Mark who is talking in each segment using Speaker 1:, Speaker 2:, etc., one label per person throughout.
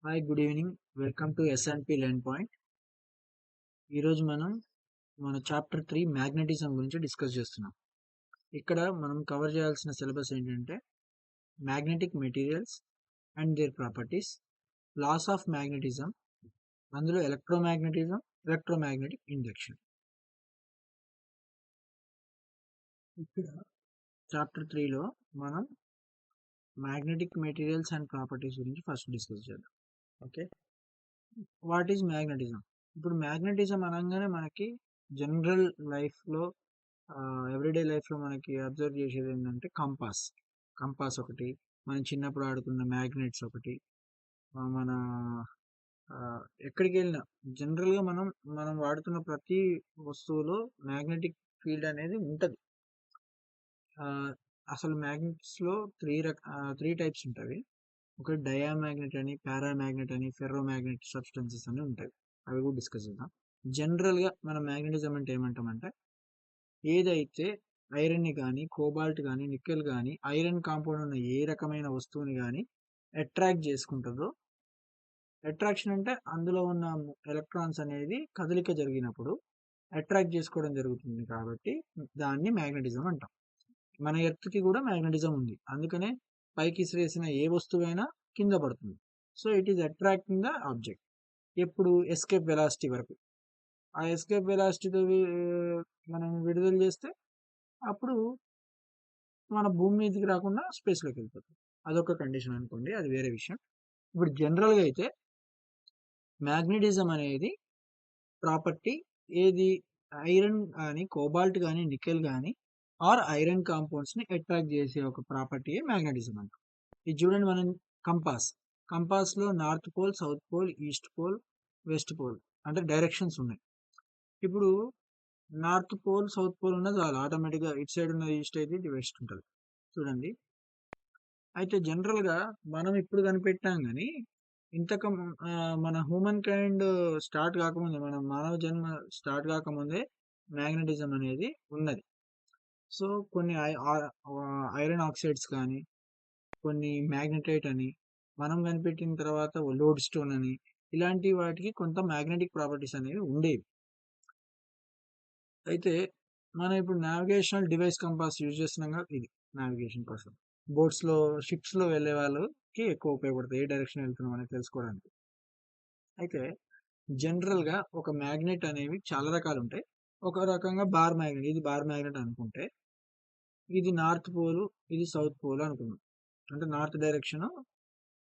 Speaker 1: Hi, good evening. Welcome to SNP learn point. ఈరోజు మనం మన చాప్టర్ 3 మ్యాగ్నెటిజం గురించి డిస్కస్ చేస్తున్నాం. ఇక్కడ మనం కవర్ చేయాల్సిన సిలబస్ ఏంటంటే magnetic materials and their properties, laws of magnetism, అందులో ఎలక్ట్రోమాగ్నెటిక్ ఇండక్షన్. ఇక్కడ చాప్టర్ 3లో మనం మ్యాగ్నెటిక్ మెటీరియల్స్ అండ్ ప్రాపర్టీస్ గురించి ఫస్ట్ డిస్కస్ చేద్దాం. Okay, what is magnetism? ఇప్పుడు మ్యాగ్నెటిజం అనగానే మనకి జనరల్ లైఫ్లో ఎవ్రీడే లైఫ్లో మనకి అబ్జర్వ్ చేసేది ఏంటంటే కంపాస్ ఒకటి, మనం చిన్నప్పుడు ఆడుకున్న మ్యాగ్నెట్స్ ఒకటి, మన ఎక్కడికి వెళ్ళినా జనరల్గా మనం వాడుతున్న ప్రతి వస్తువులో మ్యాగ్నెటిక్ ఫీల్డ్ అనేది ఉంటుంది. అసలు మ్యాగ్నెట్స్లో త్రీ టైప్స్ ఉంటాయి. ఒకటి డయామాగ్నెట్ అని, పారామాగ్నెట్ అని, ఫెర్రోమాగ్నెట్ సబ్స్టెన్సెస్ అని ఉంటాయి. అవి కూడా డిస్కస్ చేద్దాం. జనరల్గా మన మ్యాగ్నెటిజం అంటే ఏమంటామంటే, ఏదైతే ఐరన్ని కానీ, కోబాల్ట్ కానీ, నికెల్ కానీ, ఐరన్ కాంపౌండ్ ఉన్న ఏ రకమైన వస్తువుని కానీ అట్రాక్ట్ చేసుకుంటుందో, అట్రాక్షన్ అంటే అందులో ఉన్న ఎలక్ట్రాన్స్ అనేది కదలిక జరిగినప్పుడు అట్రాక్ట్ చేసుకోవడం జరుగుతుంది, కాబట్టి దాన్ని మ్యాగ్నెటిజం అంటాం. మన ఎర్త్కి కూడా మ్యాగ్నెటిజం ఉంది, అందుకనే పైకి ఇసిరేసిన ఏ వస్తువైనా కింద పడుతుంది. So it is attracting the object. ఎప్పుడు ఎస్కేప్ వెలాసిటీ వరకు, ఆ ఎస్కేప్ వెలాసిటీతో మనం విడుదల చేస్తే అప్పుడు మన భూమి మీదకి రాకుండా స్పేస్లోకి వెళ్ళిపోతుంది. అదొక కండిషన్ అనుకోండి, అది వేరే విషయం. ఇప్పుడు జనరల్గా అయితే మ్యాగ్నెటిజం అనేది ప్రాపర్టీ ఏది, ఐరన్ కానీ, కోబాల్ట్ కానీ, నికెల్ కానీ ఆర్ ఐరన్ కాంపౌండ్స్ని అట్రాక్ట్ చేసే ఒక ప్రాపర్టీ మ్యాగ్నెటిజం అంట. ఇది చూడండి, మనం కంపాస్లో north pole, south pole, east pole, west pole అంటే డైరెక్షన్స్ ఉన్నాయి. ఇప్పుడు నార్త్ పోల్, సౌత్ పోల్ ఉన్నది చాలా ఆటోమేటిక్గా ఇటు సైడ్ ఉన్నది ఈస్ట్ అయితే ఇది వెస్ట్ ఉంటుంది చూడండి. అయితే జనరల్గా మనం ఇప్పుడు కనిపెట్టాం కానీ మన హ్యూమన్ కైండ్ స్టార్ట్ కాకముందే, మన మానవ జన్మ స్టార్ట్ కాకముందే మ్యాగ్నెటిజం అనేది ఉన్నది. సో కొన్ని ఐరన్ ఆక్సైడ్స్ కానీ, కొన్ని మ్యాగ్నెటైట్ అని, మనం కనిపెట్టిన తర్వాత లోడ్ స్టోన్ అని, ఇలాంటి వాటికి కొంత మ్యాగ్నెటిక్ ప్రాపర్టీస్ అనేవి ఉండేవి. అయితే మనం ఇప్పుడు నావిగేషనల్ డివైస్ కంపాస్ యూజ్ చేస్తున్నాం కదా, ఇది నావిగేషన్ కోసం బోట్స్లో, షిప్స్లో వెళ్ళే వాళ్ళకి ఎక్కువ ఉపయోగపడుతుంది, ఏ డైరెక్షన్ వెళ్తున్నాం అనేది తెలుసుకోవడానికి. అయితే జనరల్గా ఒక మ్యాగ్నెట్ అనేవి చాలా రకాలు ఉంటాయి. ఒక రకంగా బార్ మ్యాగ్నెట్, ఇది బార్ మ్యాగ్నెట్ అనుకుంటే, ఇది నార్త్ పోల్, ఇది సౌత్ పోల్ అనుకున్నాం. అంటే నార్త్ డైరెక్షన్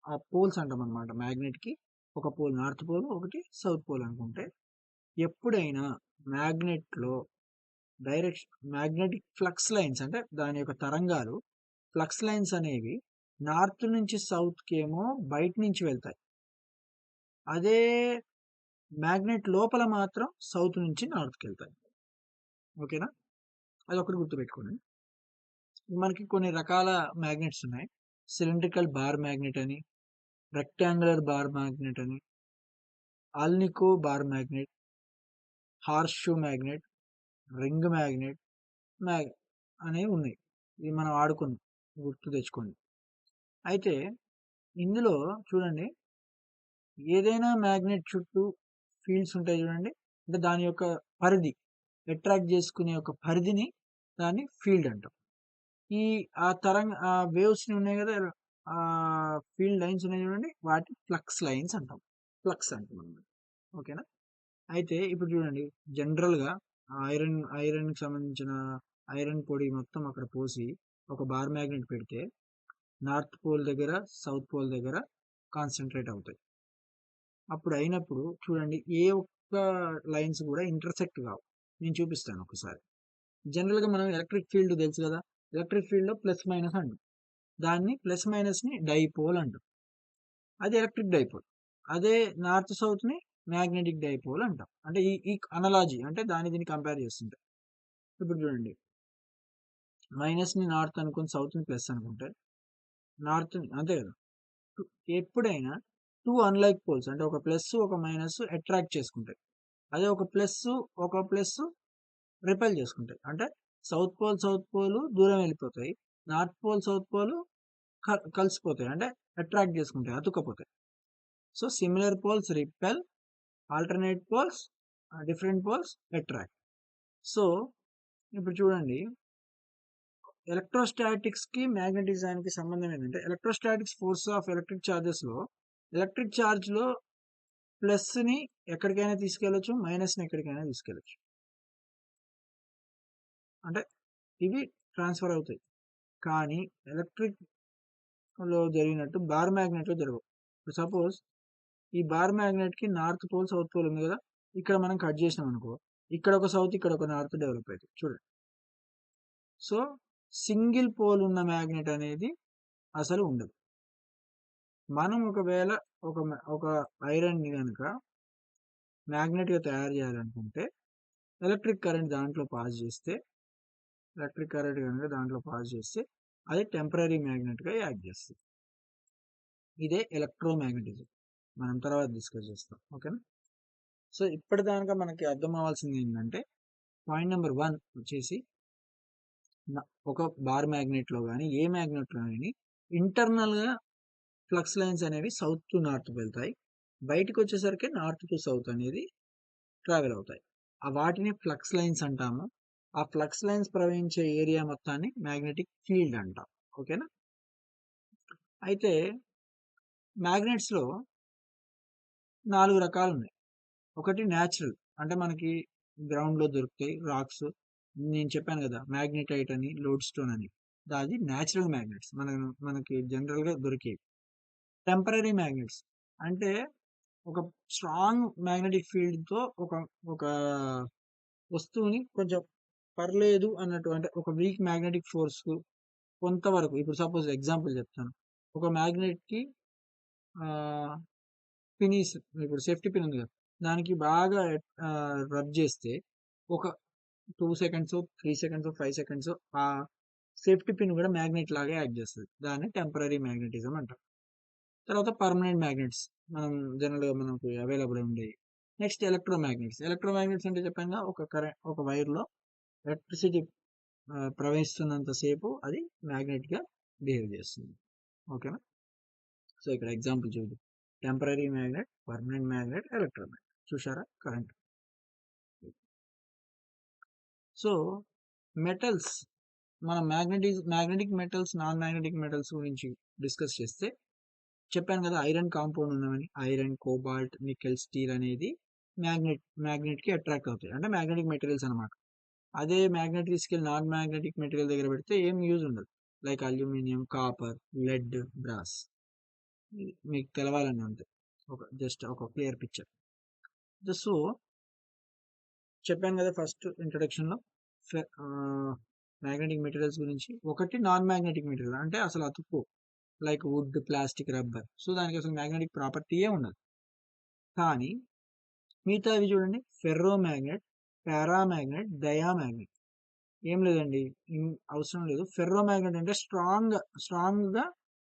Speaker 1: ఆ పోల్స్ అంటాం అనమాట. మ్యాగ్నెట్కి ఒక పోల్ నార్త్ పోల్, ఒకటి సౌత్ పోల్ అనుకుంటే, ఎప్పుడైనా మ్యాగ్నెట్లో మ్యాగ్నెటిక్ ఫ్లక్స్ లైన్స్ అంటే దాని యొక్క తరంగాలు, ఫ్లక్స్ లైన్స్ అనేవి నార్త్ నుంచి సౌత్కి ఏమో బయట నుంచి వెళ్తాయి. అదే మ్యాగ్నెట్ లోపల మాత్రం సౌత్ నుంచి నార్త్కి వెళ్తాయి. ఓకేనా, అది ఒకటి గుర్తుపెట్టుకోండి. మనకి కొన్ని రకాల మ్యాగ్నెట్స్ ఉన్నాయి. సిలిండ్రికల్ బార్ మ్యాగ్నెట్ అని, రెక్టాంగులర్ బార్ మ్యాగ్నెట్ అని, alnico bar magnet, horse shoe magnet, ring magnet అనేవి ఉన్నాయి. ఇది మనం ఆడుకుని గుర్తు తెచ్చుకోండి. అయితే ఇందులో చూడండి, ఏదైనా మ్యాగ్నెట్ చుట్టూ ఫీల్డ్స్ ఉంటాయి చూడండి, అంటే దాని యొక్క పరిధి, అట్రాక్ట్ చేసుకునే ఒక పరిధిని దాన్ని ఫీల్డ్ అంటాం. ఆ వేవ్స్ని ఉన్నాయి కదా, ఆ ఫీల్డ్ లైన్స్ ఉన్నాయి చూడండి, వాటి ఫ్లక్స్ లైన్స్ అంటాం, ఫ్లక్స్ అంటాం అన్నమాట. ఓకేనా. అయితే ఇప్పుడు చూడండి, జనరల్గా ఐరన్కి సంబంధించిన ఐరన్ పొడి మొత్తం అక్కడ పోసి ఒక బార్ మ్యాగ్నెట్ పెడితే నార్త్ పోల్ దగ్గర, సౌత్ పోల్ దగ్గర కాన్సన్ట్రేట్ అవుతాయి. అప్పుడు అయినప్పుడు చూడండి, ఏ ఒక్క లైన్స్ కూడా ఇంటర్సెక్ట్ కావు. నేను చూపిస్తాను ఒకసారి. జనరల్గా మనం ఎలక్ట్రిక్ ఫీల్డ్ తెలుసు కదా, ఎలక్ట్రిక్ ఫీల్డ్లో ప్లస్ మైనస్ అంటాం, దాన్ని ప్లస్ మైనస్ని డైపోల్ అంటాం, అది ఎలక్ట్రిక్ డైపోల్. అదే నార్త్ సౌత్ని మ్యాగ్నెటిక్ డైపోల్ అంటాం. అంటే ఈ అనాలజీ అంటే దీన్ని కంపేర్ చేస్తుంటాం. ఇప్పుడు చూడండి, మైనస్ని నార్త్ అనుకుని సౌత్ని ప్లస్ అనుకుంటే, నార్త్ని అంతే కదా. ఎప్పుడైనా టూ అన్లైక్ పోల్స్ అంటే ఒక ప్లస్ ఒక మైనస్ అట్రాక్ట్ చేసుకుంటాయి, అదే ఒక ప్లస్ రిపెల్ చేసుకుంటాయి. అంటే సౌత్ పోల్ దూరం వెళ్ళిపోతాయి, నార్త్ పోల్ సౌత్ పోల్ కలిసిపోతాయి, అంటే అట్రాక్ట్ చేసుకుంటాయి, అతుక్కపోతాయి. So similar poles repel, alternate poles different poles attract. So ఇప్పుడు చూడండి, ఎలక్ట్రోస్టాటిక్స్ కి మ్యాగ్నెటిజానికి సంబంధం ఏంటంటే, electrostatics force of electric charges లో ఎలక్ట్రిక్ చార్జ్ లో ప్లస్ ని ఎక్కడికైనా తీసుకెళ్ళచ్చు, మైనస్ ని ఎక్కడికైనా తీసుకెళ్ళచ్చు. అంటే ఇవి ట్రాన్స్ఫర్ అవుతాయి. కానీ ఎలక్ట్రిక్ లో జరిగినట్టు బార్ మ్యాగ్నెట్ లో జరగవు. సపోజ్ ఈ బార్ మ్యాగ్నెట్ కి నార్త్ పోల్ సౌత్ పోల్ ఉంది కదా, ఇక్కడ మనం కట్ చేసినాం అనుకో, ఇక్కడ ఒక సౌత్ ఇక్కడ ఒక నార్త్ డెవలప్ అవుతుంది చూడండి. సో సింగిల్ పోల్ ఉన్న మ్యాగ్నెట్ అనేది అసలు ఉండదు. మనం ఒకవేళ ఒక ఒక ఐరన్ ని కనుక మ్యాగ్నెట్ గా తయారు చేయాలనుకుంటే ఎలక్ట్రిక్ కరెంట్ దాంట్లో పాస్ చేస్తే, ఎలక్ట్రిక్ కరెంట్ కనుక దాంట్లో పాస్ చేస్తే అది టెంపరీ మ్యాగ్నెట్ గా యాక్ట్ చేస్తుంది. ఇదే ఎలక్ట్రోమాగ్నెటిజం. మనం తర్వాత డిస్కస్ చేస్తాం. ఓకేనా? సో ఇప్పటిదాకా మనకి అర్థం అవ్వాల్సింది ఏంటంటే, పాయింట్ నెంబర్ 1 వచ్చేసి ఒక బార్ మ్యాగ్నెట్ లో కానీ ఏ మ్యాగ్నెట్ లో కానీ ఇంటర్నల్ గా ఫ్లక్స్ లైన్స్ అనేవి సౌత్ టు నార్త్ వెళ్తాయి. బయటకు వచ్చేసరికి నార్త్ టు సౌత్ అనేది ట్రావెల్ అవుతాయి. ఆ వాటిని ఫ్లక్స్ లైన్స్ అంటాము. ఆ ఫ్లక్స్ లైన్స్ ప్రవహించే ఏరియా మొత్తాన్ని మ్యాగ్నెటిక్ ఫీల్డ్ అంటాం. ఓకేనా? అయితే మ్యాగ్నెట్స్ లో 4 రకాలు ఉన్నాయి. ఒకటి న్యాచురల్, అంటే మనకి గ్రౌండ్ లో దొరుకుతాయి రాక్స్. నేను చెప్పాను కదా మ్యాగ్నెటైట్ అని, లోడ్ స్టోన్ అని, అది న్యాచురల్ మ్యాగ్నెట్స్ మనకి జనరల్ గా దొరికేవి. టెంపరీ మ్యాగ్నెట్స్ అంటే ఒక స్ట్రాంగ్ మ్యాగ్నెటిక్ ఫీల్డ్ తో ఒక ఒక వస్తువుని కొంచెం పర్లేదు అన్నట్టు, అంటే ఒక వీక్ మ్యాగ్నెటిక్ ఫోర్స్ కు కొంతవరకు, ఇప్పుడు సపోజ్ ఎగ్జాంపుల్ చెప్తాను, ఒక మ్యాగ్నెట్ కి పినీస్, ఇప్పుడు సేఫ్టీ పిన్ ఉంది కదా, దానికి బాగా రబ్ చేస్తే ఒక 2 సెకండ్స్ 3 సెకండ్స్ 5 సెకండ్స్ ఆ సేఫ్టీ పిన్ కూడా మ్యాగ్నెట్ లాగా యాక్ట్ చేస్తుంది. దాన్ని టెంపరీ మ్యాగ్నెటిజం అంటారు. తర్వాత పర్మనెంట్ మ్యాగ్నెట్స్ మనం జనరల్ గా మనకు అవైలబుల్ ఉండేవి. నెక్స్ట్ ఎలక్ట్రోమాగ్నెట్స్. ఎలక్ట్రోమాగ్నెట్స్ అంటే చెప్పాను ఒక వైర్ లో ఎలక్ట్రిసిటీ ప్రవహిస్తున్నంత సేపు అది మ్యాగ్నెట్ గా బిహేవ్ చేస్తుంది. ఓకేనా? సో ఇక్కడ ఎగ్జాంపుల్ చూద్దాం. Temporary magnet, permanent magnet, electromagnet. చూసారా కరెంట్? సో మెటల్స్, మన magnetic metals, non magnetic metals గురించి డిస్కస్ చేస్తే చెప్పాను కదా ఐరన్ కాంపౌండ్ ఉన్నామని. ఐరన్, కోబాల్ట్, నికెల్, స్టీల్ అనేది మ్యాగ్నెట్ కి అట్రాక్ట్ అవుతాయి, అంటే మ్యాగ్నెటిక్ మెటీరియల్స్ అనమాట. అదే మ్యాగ్నెట్ తీసుకెళ్ళి నాన్ మ్యాగ్నెటిక్ మెటీరియల్ దగ్గర పెడితే ఏం యూజ్ ఉండదు. Like aluminium, copper, lead, brass. మీకు తెలవాలని అంతే, జస్ట్ ఒక క్లియర్ పిక్చర్. సో చెప్పాను కదా ఫస్ట్ ఇంట్రొడక్షన్ లో మ్యాగ్నెటిక్ మెటీరియల్స్ గురించి. ఒకటి నాన్ మ్యాగ్నెటిక్ మెటీరియల్, అంటే అసలు అతుక్కు, like wood, plastic, rubber. So దానికి అసలు మ్యాగ్నెటిక్ ప్రాపర్టీయే ఉండదు. కానీ మిగతా అవి చూడండి, ఫెర్రో మ్యాగ్నెట్, పారామ్యాగ్నెట్, డయామ్యాగ్నెట్. ఏం లేదండి, అవసరం లేదు. ఫెర్రో మ్యాగ్నెట్ అంటే స్ట్రాంగ్ గా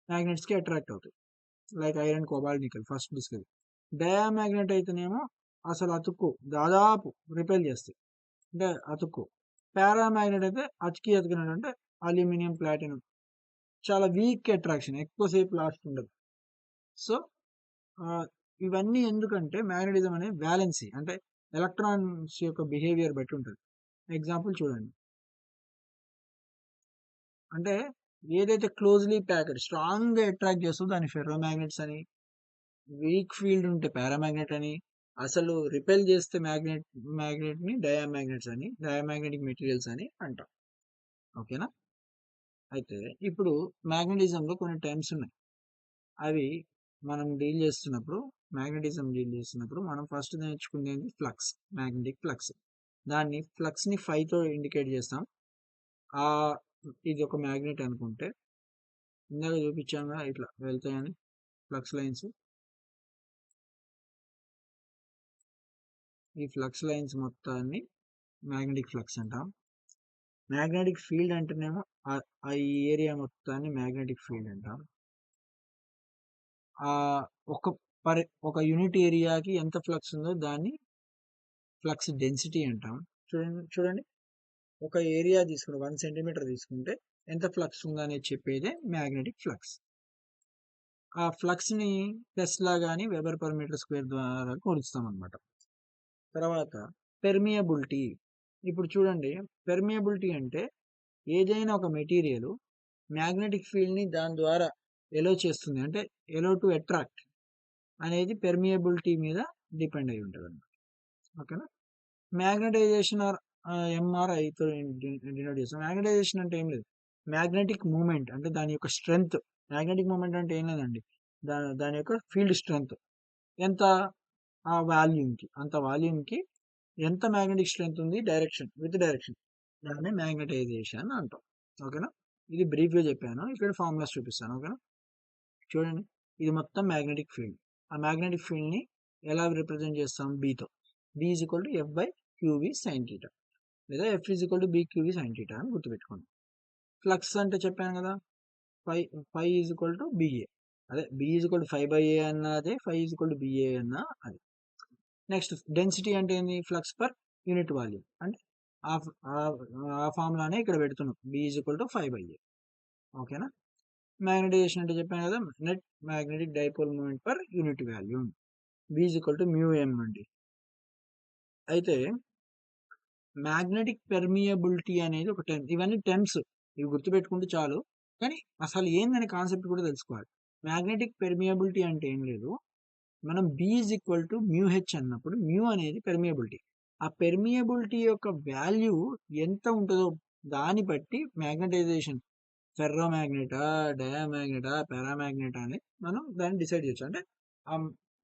Speaker 1: మ్యాగ్నెట్స్ కి అట్రాక్ట్ అవుతాయి, like iron, cobalt, nickel. First discuss. Diamagnet అయితేనేమో అసలు అతుక్కు, దాదాపు రిపెల్ చేస్తాయి, అంటే అతుక్కు. పారామ్యాగ్నెట్ అయితే అతికినట్టు, అంటే అల్యూమినియం, ప్లాటినం, చాలా వీక్ అట్రాక్షన్, ఎక్కువసేపు లాస్ట్ ఉండదు. సో ఇవన్నీ ఎందుకంటే మ్యాగ్నెటిజం అనేది వ్యాలెన్సీ, అంటే ఎలక్ట్రాన్స్ యొక్క బిహేవియర్ బట్టి ఉంటుంది. ఎగ్జాంపుల్ చూడండి, అంటే ఏదైతే క్లోజ్లీ ప్యాక్డ్ స్ట్రాంగ్ గా అట్రాక్ట్ చేస్తుందో దాన్ని ఫెర్రో మ్యాగ్నెట్స్ అని, వీక్ ఫీల్డ్ ఉంటే పారామ్యాగ్నెట్ అని, అసలు రిపెల్ చేస్తే మ్యాగ్నెట్ ని డయామ్యాగ్నెట్స్ అని, డయామ్యాగ్నెటిక్ మెటీరియల్స్ అని అంటాం. ఓకేనా? అయితే ఇప్పుడు మ్యాగ్నెటిజం లో కొన్ని టర్మ్స్ ఉన్నాయి. అవి మనం మ్యాగ్నెటిజం డీల్ చేస్తున్నప్పుడు మనం ఫస్ట్ నేర్చుకునేది ఫ్లక్స్, మ్యాగ్నెటిక్ ఫ్లక్స్. దాన్ని ఫ్లక్స్ ని తో ఇండికేట్ చేస్తాం. ఆ ఇది ఒక మ్యాగ్నెట్ అనుకుంటే, ఇందాక చూపించాము ఇట్లా వెళ్తాయని ఫ్లక్స్ లైన్స్. ఈ ఫ్లక్స్ లైన్స్ మొత్తాన్ని మ్యాగ్నెటిక్ ఫ్లక్స్ అంటాం. మ్యాగ్నెటిక్ ఫీల్డ్ అంటేనేమో ఆ ఏరియా మొత్తాన్ని మ్యాగ్నెటిక్ ఫీల్డ్ అంటాం. ఆ ఒక యూనిట్ ఏరియాకి ఎంత ఫ్లక్స్ ఉందో దాన్ని ఫ్లక్స్ డెన్సిటీ అంటాం. చూడండి, ఒక ఏరియా తీసుకుంటే 1 సెంటీమీటర్ తీసుకుంటే ఎంత ఫ్లక్స్ ఉందనేది చెప్పేదే మ్యాగ్నెటిక్ ఫ్లక్స్. ఆ ఫ్లక్స్ని టెస్లా కానీ వెబర్ పర్ మీటర్ స్క్వేర్ ద్వారా కొలుస్తాం అనమాట. తర్వాత పెర్మియబిలిటీ. ఇప్పుడు చూడండి, పెర్మియబిలిటీ అంటే ఏదైనా ఒక మెటీరియల్ మ్యాగ్నెటిక్ ఫీల్డ్ని దాని ద్వారా ఎలో చేస్తుంది, అంటే ఎలో టు అట్రాక్ట్ అనేది పెర్మియబిలిటీ మీద డిపెండ్ అయి ఉంటుంది అనమాట. ఓకేనా. మ్యాగ్నటైజేషన్ ఆర్ ఎంఆర్ఐతో డినోట్ చేస్తాం. మ్యాగ్నటైజేషన్ అంటే ఏం లేదు, మ్యాగ్నెటిక్ మూమెంట్ అంటే దాని యొక్క స్ట్రెంగ్త్. మ్యాగ్నెటిక్ మూమెంట్ అంటే ఏం లేదండి, దాని యొక్క ఫీల్డ్ స్ట్రెంగ్త్ ఎంత, ఆ వాల్యూమ్కి అంత వాల్యూమ్కి ఎంత మ్యాగ్నెటిక్ స్ట్రెంగ్త్ ఉంది, డైరెక్షన్ విత్ డైరెక్షన్, దాన్ని మ్యాగ్నటైజేషన్ అంటాం. ఓకేనా. ఇది బ్రీఫ్గా చెప్పాను, ఇక్కడ ఫార్ములాస్ చూపిస్తాను. ఓకేనా. చూడండి, ఇది మొత్తం మ్యాగ్నెటిక్ ఫీల్డ్. ఆ మ్యాగ్నెటిక్ ఫీల్డ్ని ఎలా రిప్రజెంట్ చేస్తాం, బీతో. B is equal to F by QV sine theta, లేదా F is equal to B QV sine theta అని గుర్తుపెట్టుకోండి. ఫ్లక్స్ అంటే చెప్పాను కదా, phi is equal to BA. అదే B is equal to 5/A అన్నా అదే, phi is equal to BA అన్నా అది. నెక్స్ట్ డెన్సిటీ అంటే ఏంది, ఫ్లక్స్ పర్ యూనిట్ వాల్యూమ్, అంటే ఆ ఫార్ములానే ఇక్కడ పెడుతున్నాం, B is equal to 5/A. ఓకేనా. మ్యాగ్నటైజేషన్ అంటే చెప్పాను కదా, net magnetic dipole moment per unit volume, B is equal to mu M అండి. అయితే మ్యాగ్నెటిక్ పెర్మియబిలిటీ అనేది ఒక టర్మ్. ఇవన్నీ టర్మ్స్, ఇవి గుర్తుపెట్టుకుంటే చాలు, కానీ అసలు ఏందనే కాన్సెప్ట్ కూడా తెలుసుకోవాలి. మ్యాగ్నెటిక్ పెర్మియబిలిటీ అంటే ఏం లేదు, మనం B is equal to mu H అన్నప్పుడు మ్యూ అనేది పెర్మియబిలిటీ. ఆ పెర్మియబిలిటీ యొక్క వాల్యూ ఎంత ఉంటుందో దాన్ని బట్టి మ్యాగ్నటైజేషన్ ఫెర్రోమ్యాగ్నెటా, డయామ్యాగ్నెటా, పారామ్యాగ్నెటా అని మనం దాన్ని డిసైడ్ చేయొచ్చు. అంటే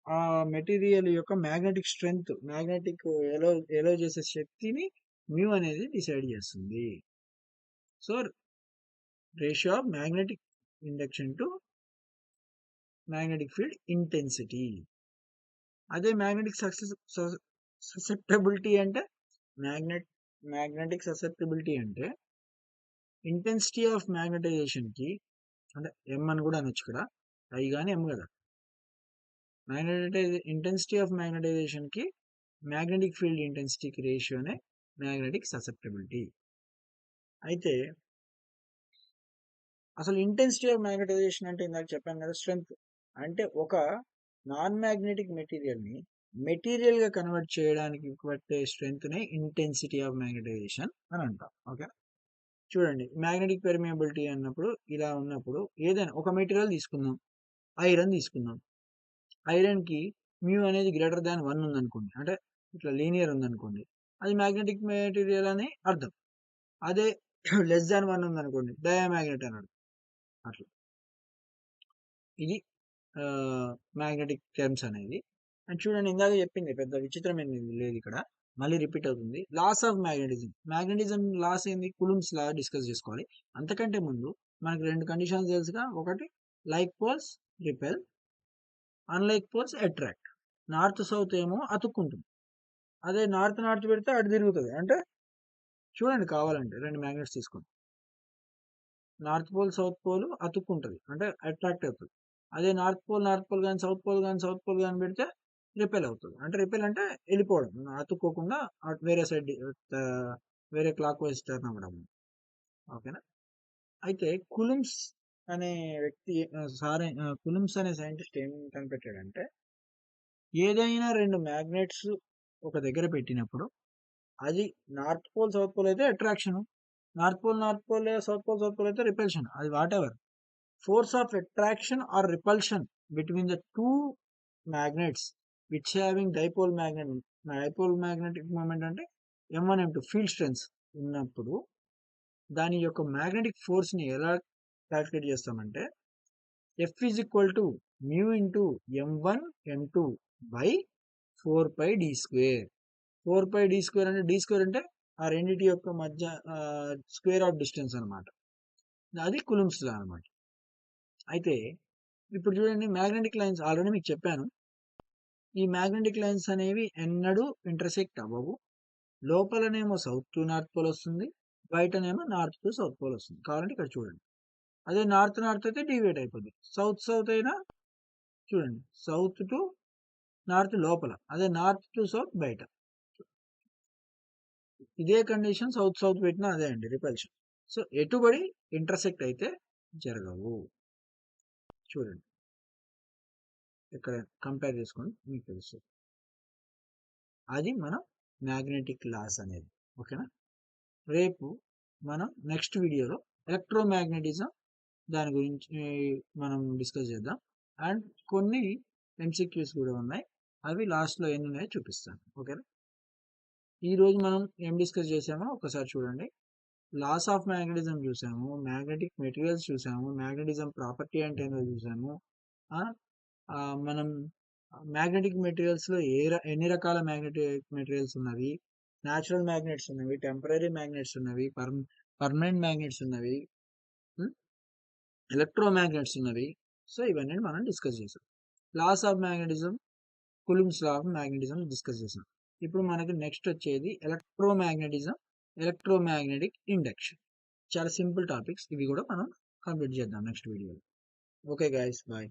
Speaker 1: ఆ మెటీరియల్ యొక్క మ్యాగ్నెటిక్ స్ట్రెంగ్త్, మ్యాగ్నెటిక్ ఎలో చేసే శక్తిని మ్యూ అనేది డిసైడ్ చేస్తుంది. So ratio of magnetic induction to magnetic field intensity. అదే మ్యాగ్నెటిక్ ససెప్టబిలిటీ అంటే, మ్యాగ్నెటిక్ ససెప్టబిలిటీ అంటే ఇంటెన్సిటీ ఆఫ్ మ్యాగ్నటైజేషన్ కి, అంటే ఎం అని కూడా అనొచ్చు ఇక్కడ, ఐ కానీ ఎం కదా, ఇంటెన్సిటీ ఆఫ్ మ్యాగ్నటైజేషన్ కి మ్యాగ్నెటిక్ ఫీల్డ్ ఇంటెన్సిటీకి రేషియోనే మ్యాగ్నెటిక్ ససెప్టబిలిటీ. అయితే అసలు ఇంటెన్సిటీ ఆఫ్ మ్యాగ్నటైజేషన్ అంటే ఇందాక చెప్పాను కదా, స్ట్రెంగ్త్. అంటే ఒక నాన్ మ్యాగ్నెటిక్ మెటీరియల్ని మెటీరియల్గా కన్వర్ట్ చేయడానికి పట్టే స్ట్రెంగ్త్నే ఇంటెన్సిటీ ఆఫ్ మ్యాగ్నటైజేషన్ అని అంటాం. ఓకే. చూడండి, మ్యాగ్నెటిక్ పెర్మియబిలిటీ అన్నప్పుడు ఇలా ఉన్నప్పుడు ఏదైనా ఒక మెటీరియల్ తీసుకుందాం, ఐరన్ తీసుకుందాం. ఐరన్కి మ్యూ అనేది గ్రేటర్ దాన్ 1 ఉందనుకోండి, అంటే ఇట్లా లీనియర్ ఉందనుకోండి, అది మ్యాగ్నెటిక్ మెటీరియల్ అని అర్థం. అదే లెస్ దాన్ 1 ఉందనుకోండి, డయామ్యాగ్నెట్ అని అర్థం. అట్లా ఇది మ్యాగ్నెటిక్ టర్మ్స్ అనేది. అండ్ చూడండి, ఇందాక చెప్పింది పెద్ద విచిత్రమైనది లేదు ఇక్కడ, మళ్ళీ రిపీట్ అవుతుంది. Laws of magnetism. Magnetism laws ఏంది, కులుమ్స్ లా డిస్కస్ చేసుకోవాలి. అంతకంటే ముందు మనకు 2 కండిషన్స్ తెలుసుగా. ఒకటి, like poles repel, unlike poles attract. North south ఏమో అతుక్కుంటుంది, అదే నార్త్ నార్త్ పెడితే అటు తిరుగుతుంది. అంటే చూడండి, కావాలంటే 2 మ్యాగ్నెట్స్ తీసుకోండి, నార్త్ పోల్ సౌత్ పోల్ అతుక్కుంటుంది, అంటే అట్రాక్ట్ అవుతుంది. అదే నార్త్ పోల్ కానీ సౌత్ పోల్ కానీ పెడితే రిపెల్ అవుతుంది. అంటే రిపెల్ అంటే వెళ్ళిపోవడం, అతుక్కోకుండా వేరే సైడ్, వేరే క్లాక్ వైజ్ టర్న్ అవ్వడం. ఓకేనా. అయితే కులుమ్స్ అనే వ్యక్తి, కులుమ్స్ అనే సైంటిస్ట్ ఏం కనిపెట్టాడంటే, ఏదైనా 2 మ్యాగ్నెట్స్ ఒక దగ్గర పెట్టినప్పుడు అది నార్త్ పోల్ సౌత్ పోల్ అయితే అట్రాక్షన్, నార్త్ పోల్ లేదా సౌత్ పోల్ అయితే రిపల్షన్. అది what ever force of attraction or repulsion between the two magnets which having dipole magnetic moment అంటే M1 M2 ఫీల్డ్ స్ట్రెంగ్త్ ఉన్నప్పుడు దాని యొక్క మ్యాగ్నెటిక్ ఫోర్స్ ని ఎలా క్యాలిక్యులేట్ చేస్తామంటే, F is equal to mu into M1 M2 by 4πd². 4πd² అంటే d² అంటే ఆ రెండింటి యొక్క మధ్య స్క్వేర్ ఆఫ్ డిస్టెన్స్ అనమాట. అది కులుమ్స్ లా అనమాట. అయితే ఇప్పుడు చూడండి, మ్యాగ్నెటిక్ లైన్స్ ఆల్రెడీ మీకు చెప్పాను, ఈ మ్యాగ్నెటిక్ లైన్స్ అనేవి ఎన్నడూ ఇంటర్సెక్ట్ అవ్వవు. లోపలనేమో సౌత్ టు నార్త్ పోల్ వస్తుంది, బయటనేమో నార్త్ టు సౌత్ పోల్ వస్తుంది. కావాలంటే ఇక్కడ చూడండి, అదే నార్త్ అయితే డివైడ్ అయిపోతుంది, సౌత్ అయినా చూడండి, సౌత్ టు నార్త్ లోపల, అదే నార్త్ టు సౌత్ బయట. ఇదే కండిషన్ సౌత్ పెట్టినా అదే అండి, రిపల్షన్. సో ఎటుబడి ఇంటర్సెక్ట్ అయితే జరగవు. చూడండి, ఇక్కడ కంపేర్ చేసుకొని మీకు తెలుస్తుంది. అది మన మ్యాగ్నెటిక్ లాస్ అనేది. ఓకేనా? రేపు మనం నెక్స్ట్ వీడియోలో ఎలక్ట్రోమాగ్నెటిజం దాని గురించి మనం డిస్కస్ చేద్దాం. అండ్ కొన్ని ఎంసీక్యూస్ కూడా ఉన్నాయి, అవి లాస్ట్లో ఎన్ని ఉన్నాయో చూపిస్తాను. ఓకేనా? ఈరోజు మనం ఏం డిస్కస్ చేసామో ఒకసారి చూడండి. లాస్ ఆఫ్ మ్యాగ్నెటిజం చూసాము, మ్యాగ్నెటిక్ మెటీరియల్స్ చూసాము, మ్యాగ్నెటిజం ప్రాపర్టీ అంటే ఏంటో చూసాము. మనం మ్యాగ్నెటిక్ మెటీరియల్స్లో ఎన్ని రకాల మ్యాగ్నెటిక్ మెటీరియల్స్ ఉన్నవి, న్యాచురల్ మ్యాగ్నెట్స్ ఉన్నవి, టెంపరీ మ్యాగ్నెట్స్ ఉన్నవి, పర్మనెంట్ మ్యాగ్నెట్స్ ఉన్నవి, ఎలక్ట్రోమాగ్నెట్స్ ఉన్నవి. సో ఇవన్నీ మనం డిస్కస్ చేసాం. Laws of magnetism, Coulomb's law of magnetism discuss చేసాం. ఇప్పుడు మనకి నెక్స్ట్ వచ్చేది ఎలక్ట్రోమాగ్నెటిజం, ఎలక్ట్రోమాగ్నెటిక్ ఇండక్షన్. చాలా సింపుల్ టాపిక్స్, ఇవి కూడా మనం కంప్లీట్ చేద్దాం నెక్స్ట్ వీడియోలో. Okay guys, bye.